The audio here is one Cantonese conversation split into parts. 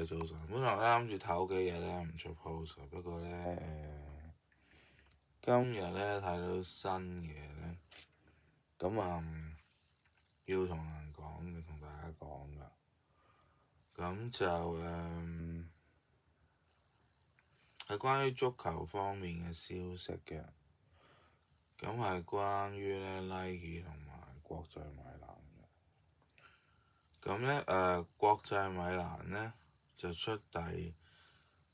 位早晨，本來咧諗住唞幾日咧唔出 post，不過咧今日咧睇到新嘢咧，咁要同人講嘅，同大家講噶，咁就係關於足球方面嘅消息嘅，咁係關於咧 Nike 同埋國際米蘭嘅，咁咧國際米蘭咧就出第4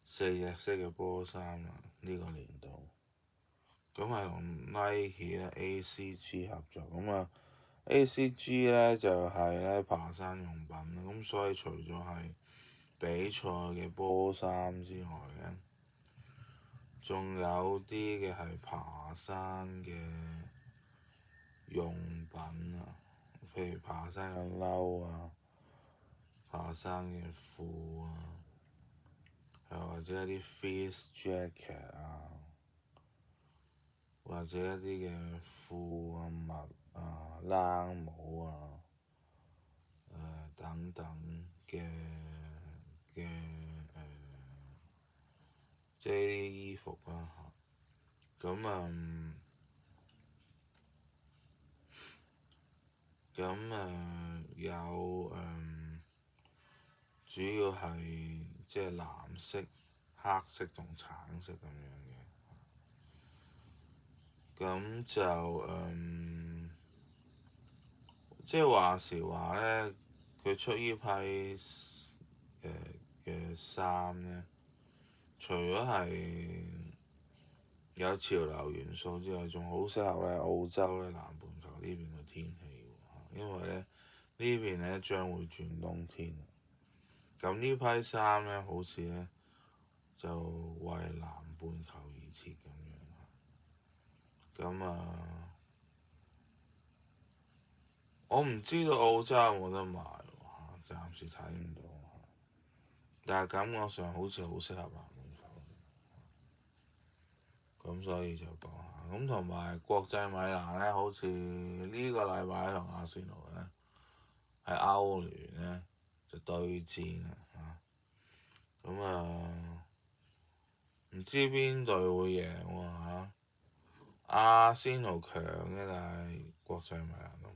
隻色嘅波衫啦，呢個年度，咁係同 Nike 咧 ACG 合作，咁ACG 咧就係咧爬山用品，咁所以除咗係比賽嘅波衫之外咧，仲有啲嘅係爬山嘅用品啊，譬如爬山嘅褸啊、爬山嘅褲啊，又或者一啲 fleece jacket 啊，或者一啲嘅褲啊、襪啊、冷帽啊、等等嘅即係啲衣服啦嚇，有主要係即係藍色、黑色同橙色咁樣嘅，咁就即係話時話咧，佢出呢批嘅衫咧，除咗係有潮流元素之外，仲好適合咧澳洲咧南半球呢邊嘅天氣喎，因為咧呢邊咧將會轉冬天，咁呢批衫咧好似咧就為南半球而設咁樣，我唔知道澳洲有冇得賣喎，暫時睇唔到，但係感覺上好似好適合南半球，咁所以就講下，咁同埋國際米蘭咧，好似呢個禮拜同阿仙奴咧喺歐聯咧就對戰啊，唔知邊隊會贏喎嚇，阿仙奴強嘅，但係國際米蘭都唔